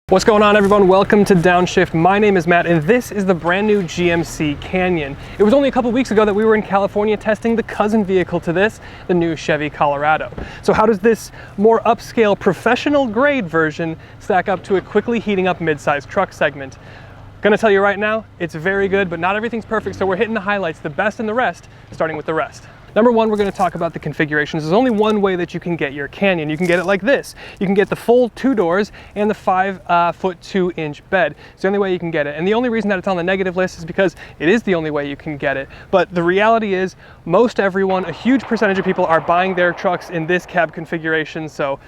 What's going on, everyone? Welcome to Downshift. My name is Matt and this is the brand new GMC Canyon. It was only a couple weeks ago that we were in California testing the cousin vehicle to this, the new Chevy Colorado. So how does this more upscale professional grade version stack up to a quickly heating up mid-size truck segment? Gonna tell you right now, it's very good, but not everything's perfect, so we're hitting the highlights, the best and the rest, starting with the rest. Number one, we're going to talk about the configurations. There's only one way that you can get your Canyon. You can get it like this. You can get the full 2 doors and the 5'2" bed. It's the only way you can get it. And the only reason that it's on the negative list is because it is the only way you can get it. But the reality is most everyone, a huge percentage of people are buying their trucks in this cab configuration. So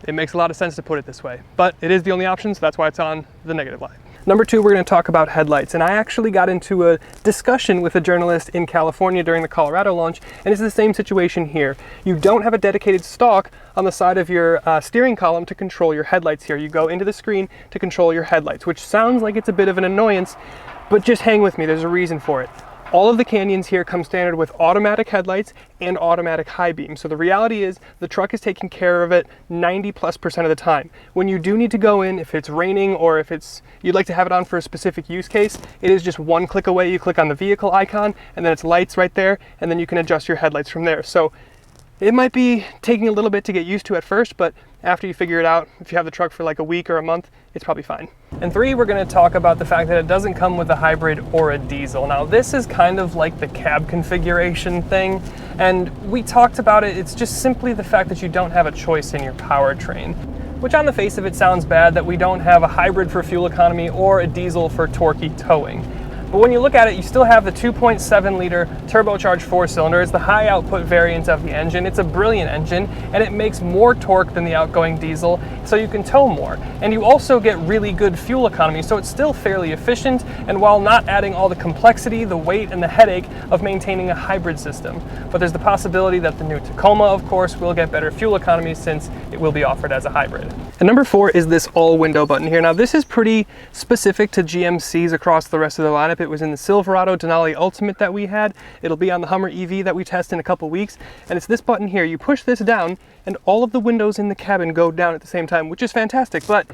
it makes a lot of sense to put it this way. But it is the only option, so that's why it's on the negative line. Number two, we're going to talk about headlights. And I actually got into a discussion with a journalist in California during the Colorado launch, and it's the same situation here. You don't have a dedicated stalk on the side of your steering column to control your headlights here. You go into the screen to control your headlights, which sounds like it's a bit of an annoyance, but just hang with me, there's a reason for it. All of the Canyons here come standard with automatic headlights and automatic high beam. So the reality is the truck is taking care of it 90+% of the time. When you do need to go in, if it's raining or if you'd like to have it on for a specific use case, it is just one click away. You click on the vehicle icon and then it's lights right there, and then you can adjust your headlights from there. So it might be taking a little bit to get used to at first, but after you figure it out, if you have the truck for like a week or a month, it's probably fine. And three, we're going to talk about the fact that it doesn't come with a hybrid or a diesel. Now this is kind of like the cab configuration thing, and we talked about it. It's just simply the fact that you don't have a choice in your powertrain, which on the face of it sounds bad that we don't have a hybrid for fuel economy or a diesel for torquey towing. But when you look at it, you still have the 2.7 liter turbocharged 4-cylinder. It's the high output variant of the engine. It's a brilliant engine and it makes more torque than the outgoing diesel, so you can tow more. And you also get really good fuel economy, so it's still fairly efficient, and while not adding all the complexity, the weight, and the headache of maintaining a hybrid system. But there's the possibility that the new Tacoma, of course, will get better fuel economy since it will be offered as a hybrid. And number four is this all window button here. Now this is pretty specific to GMCs across the rest of the lineup. It was in the Silverado Denali Ultimate that we had. It'll be on the Hummer EV that we test in a couple weeks. And it's this button here. You push this down and all of the windows in the cabin go down at the same time, which is fantastic, but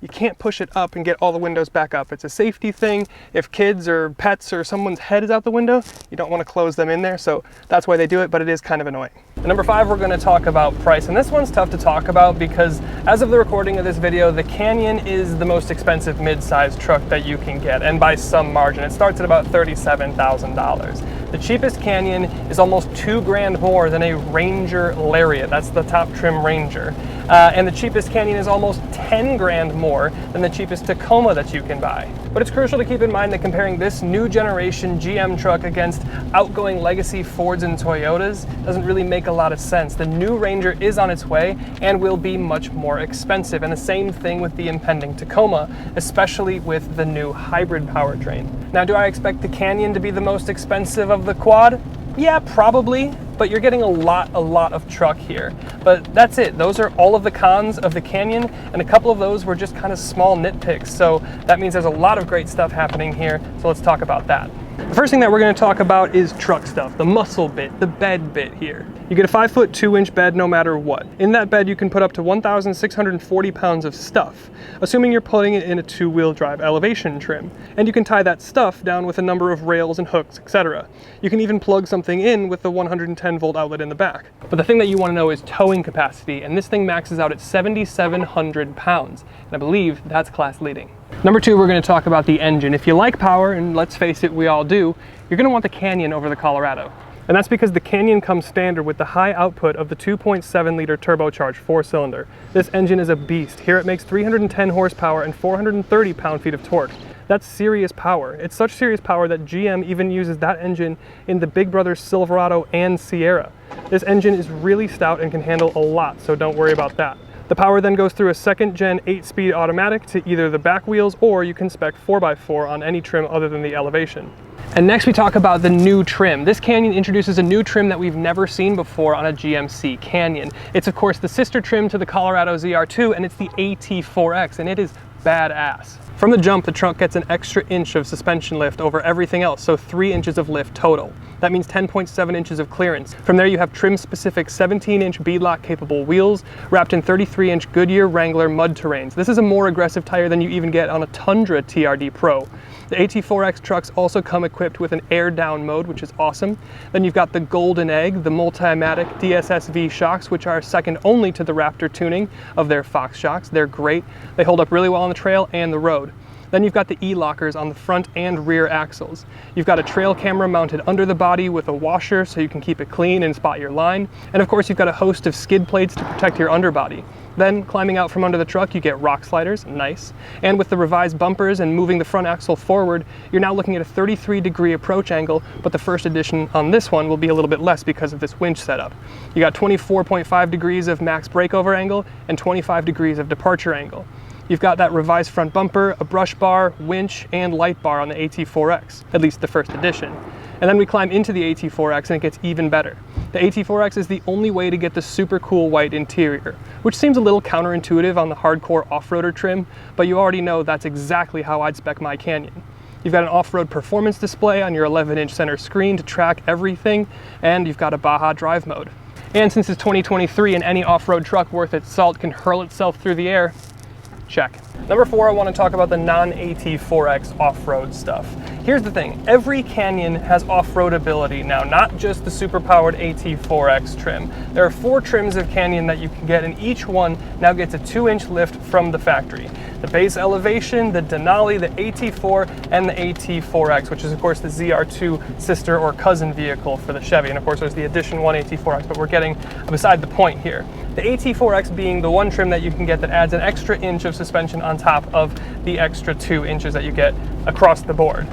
you can't push it up and get all the windows back up. It's a safety thing. If kids or pets or someone's head is out the window, you don't want to close them in there, so that's why they do it, but it is kind of annoying. And number five, we're going to talk about price, and this one's tough to talk about because as of the recording of this video, the Canyon is the most expensive mid-size truck that you can get, and by some margin. It starts at about $37,000. The cheapest Canyon is almost $2,000 more than a Ranger Lariat. That's the top trim Ranger. And the cheapest Canyon is almost $10,000 more than the cheapest Tacoma that you can buy. But it's crucial to keep in mind that comparing this new generation GM truck against outgoing legacy Fords and Toyotas doesn't really make a lot of sense. The new Ranger is on its way and will be much more expensive. And the same thing with the impending Tacoma, especially with the new hybrid powertrain. Now, do I expect the Canyon to be the most expensive of the quad? Yeah, probably, but you're getting a lot of truck here. But that's it. Those are all of the cons of the Canyon, and a couple of those were just kind of small nitpicks. So that means there's a lot of great stuff happening here. So let's talk about that. The first thing that we're going to talk about is truck stuff, the muscle bit, the bed bit here. You get a 5'2" bed no matter what. In that bed, you can put up to 1,640 pounds of stuff, assuming you're putting it in a 2-wheel drive elevation trim. And you can tie that stuff down with a number of rails and hooks, etc. You can even plug something in with the 110-volt outlet in the back. But the thing that you want to know is towing capacity, and this thing maxes out at 7,700 pounds. And I believe that's class leading. Number two, we're going to talk about the engine. If you like power, and let's face it, we all do, you're going to want the Canyon over the Colorado. And that's because the Canyon comes standard with the high output of the 2.7 liter turbocharged 4-cylinder. This engine is a beast. Here it makes 310 horsepower and 430 pound-feet of torque. That's serious power. It's such serious power that GM even uses that engine in the Big Brother Silverado and Sierra. This engine is really stout and can handle a lot, so don't worry about that. The power then goes through a second-gen 8-speed automatic to either the back wheels, or you can spec 4x4 on any trim other than the Elevation. And next we talk about the new trim. This Canyon introduces a new trim that we've never seen before on a GMC Canyon. It's of course the sister trim to the Colorado ZR2, and it's the AT4X, and it is badass. From the jump, the trunk gets an extra inch of suspension lift over everything else, so 3 inches of lift total. That means 10.7 inches of clearance. From there you have trim-specific 17-inch beadlock capable wheels wrapped in 33-inch Goodyear Wrangler mud terrains. This is a more aggressive tire than you even get on a Tundra TRD Pro. The AT4X trucks also come equipped with an air down mode, which is awesome. Then you've got the Golden Egg, the Multimatic DSSV shocks, which are second only to the Raptor tuning of their Fox shocks. They're great. They hold up really well on the trail and the road. Then you've got the E-lockers on the front and rear axles. You've got a trail camera mounted under the body with a washer so you can keep it clean and spot your line. And of course you've got a host of skid plates to protect your underbody. Then climbing out from under the truck you get rock sliders, nice. And with the revised bumpers and moving the front axle forward, you're now looking at a 33-degree approach angle, but the first edition on this one will be a little bit less because of this winch setup. You got 24.5 degrees of max breakover angle and 25 degrees of departure angle. You've got that revised front bumper, a brush bar, winch, and light bar on the AT4X, at least the first edition. And then we climb into the AT4X and it gets even better. The AT4X is the only way to get the super cool white interior, which seems a little counterintuitive on the hardcore off-roader trim, but you already know that's exactly how I'd spec my Canyon. You've got an off-road performance display on your 11-inch center screen to track everything, and you've got a Baja drive mode. And since it's 2023 and any off-road truck worth its salt can hurl itself through the air, check. Number 4, I want to talk about the non-AT4X off-road stuff. Here's the thing, every Canyon has off-road ability now, not just the super-powered AT4X trim. There are 4 trims of Canyon that you can get, and each one now gets a 2-inch lift from the factory. The base elevation, the Denali, the AT4, and the AT4X, which is of course the ZR2 sister or cousin vehicle for the Chevy. And of course there's the Edition 1 AT4X, but we're getting beside the point here. The AT4X being the one trim that you can get that adds an extra inch of suspension on top of the extra 2 inches that you get across the board.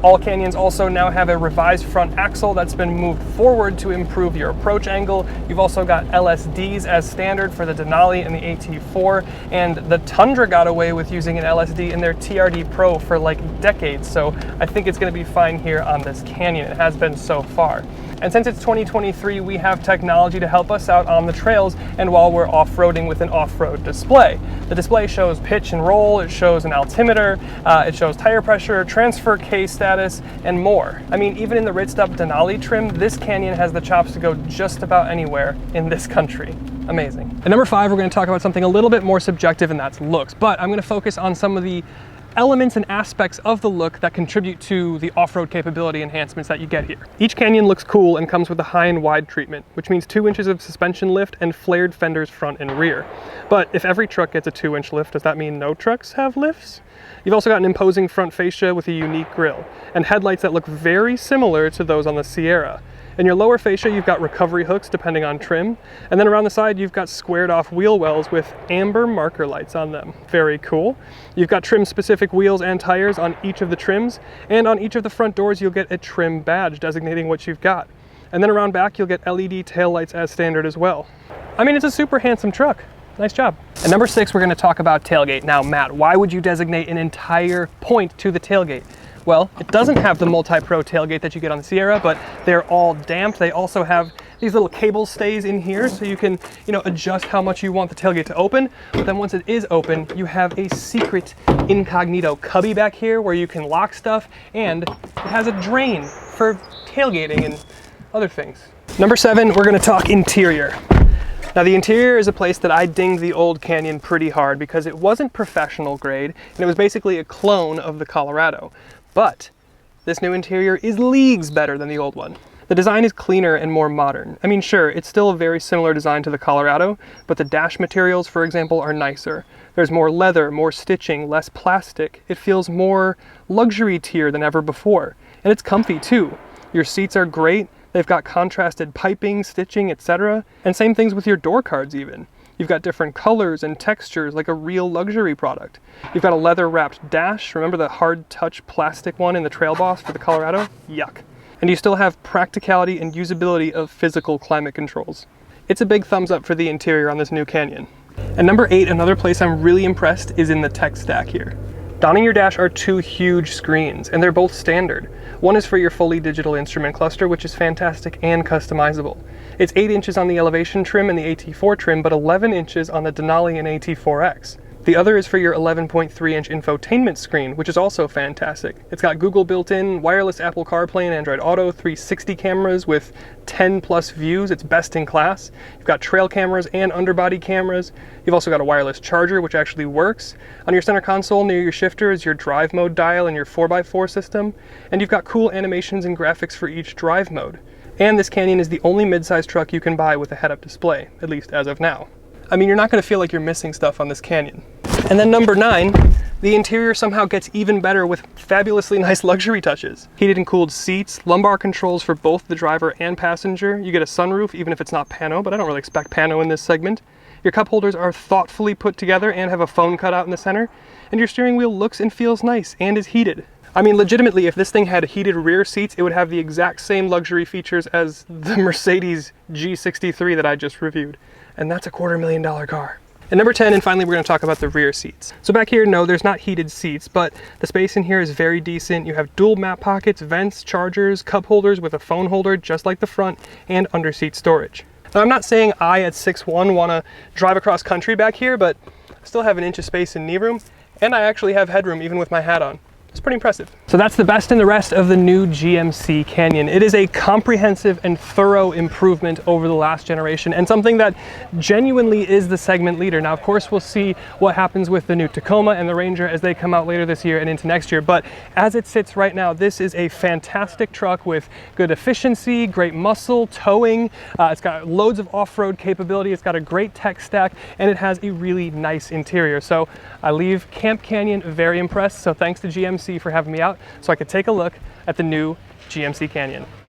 All Canyons also now have a revised front axle that's been moved forward to improve your approach angle. You've also got LSDs as standard for the Denali and the AT4, and the Tundra got away with using an LSD in their TRD Pro for like decades, so I think it's going to be fine here on this Canyon. It has been so far. And since it's 2023, we have technology to help us out on the trails and while we're off-roading with an off-road display. The display shows pitch and roll, it shows an altimeter, it shows tire pressure, transfer case status, and more. I mean, even in the ritzed up Denali trim, this Canyon has the chops to go just about anywhere in this country. Amazing. And number 5, we're going to talk about something a little bit more subjective, and that's looks. But I'm going to focus on some of the elements and aspects of the look that contribute to the off-road capability enhancements that you get here. Each Canyon looks cool and comes with a high and wide treatment, which means 2 inches of suspension lift and flared fenders front and rear. But if every truck gets a 2-inch lift, does that mean no trucks have lifts? You've also got an imposing front fascia with a unique grille, and headlights that look very similar to those on the Sierra. In your lower fascia, you've got recovery hooks depending on trim, and then around the side, you've got squared off wheel wells with amber marker lights on them. Very cool. You've got trim-specific wheels and tires on each of the trims, and on each of the front doors, you'll get a trim badge designating what you've got. And then around back, you'll get LED taillights as standard as well. I mean, it's a super handsome truck. Nice job. And number 6, we're going to talk about tailgate. Now, Matt, why would you designate an entire point to the tailgate? Well, it doesn't have the multi-pro tailgate that you get on the Sierra, but they're all damped. They also have these little cable stays in here so you can, adjust how much you want the tailgate to open. But then once it is open, you have a secret incognito cubby back here where you can lock stuff, and it has a drain for tailgating and other things. Number 7, we're gonna talk interior. Now the interior is a place that I dinged the old Canyon pretty hard because it wasn't professional grade and it was basically a clone of the Colorado. But this new interior is leagues better than the old one. The design is cleaner and more modern. I mean, sure, it's still a very similar design to the Colorado, but the dash materials, for example, are nicer. There's more leather, more stitching, less plastic. It feels more luxury tier than ever before. And it's comfy too. Your seats are great. They've got contrasted piping, stitching, etc. And same things with your door cards even. You've got different colors and textures like a real luxury product. You've got a leather wrapped dash. Remember the hard touch plastic one in the Trail Boss for the Colorado? Yuck. And you still have practicality and usability of physical climate controls. It's a big thumbs up for the interior on this new Canyon. And number 8, another place I'm really impressed is in the tech stack here. Donning your dash are 2 huge screens, and they're both standard. One is for your fully digital instrument cluster, which is fantastic and customizable. It's 8 inches on the elevation trim and the AT4 trim, but 11 inches on the Denali and AT4X. The other is for your 11.3-inch infotainment screen, which is also fantastic. It's got Google built in, wireless Apple CarPlay and Android Auto, 360 cameras with 10 plus views. It's best in class. You've got trail cameras and underbody cameras. You've also got a wireless charger, which actually works. On your center console near your shifter is your drive mode dial and your 4x4 system. And you've got cool animations and graphics for each drive mode. And this Canyon is the only midsize truck you can buy with a head-up display, at least as of now. I mean, you're not going to feel like you're missing stuff on this Canyon. And then number 9, the interior somehow gets even better with fabulously nice luxury touches. Heated and cooled seats, lumbar controls for both the driver and passenger. You get a sunroof, even if it's not pano, but I don't really expect pano in this segment. Your cup holders are thoughtfully put together and have a phone cutout in the center. And your steering wheel looks and feels nice and is heated. I mean, legitimately, if this thing had heated rear seats, it would have the exact same luxury features as the Mercedes G63 that I just reviewed. And that's a $250,000 car. And number 10, and finally, we're going to talk about the rear seats. So back here, no, there's not heated seats, but the space in here is very decent. You have dual map pockets, vents, chargers, cup holders with a phone holder, just like the front, and under-seat storage. Now, I'm not saying I, at 6'1", want to drive across country back here, but I still have an inch of space in knee room, and I actually have headroom even with my hat on. It's pretty impressive. So that's the best and the rest of the new GMC Canyon. It is a comprehensive and thorough improvement over the last generation, and something that genuinely is the segment leader. Now, of course, we'll see what happens with the new Tacoma and the Ranger as they come out later this year and into next year. But as it sits right now, this is a fantastic truck with good efficiency, great muscle, towing. It's got loads of off-road capability. It's got a great tech stack, and it has a really nice interior. So I leave Camp Canyon very impressed. So thanks to GMC for having me out so I could take a look at the new GMC Canyon.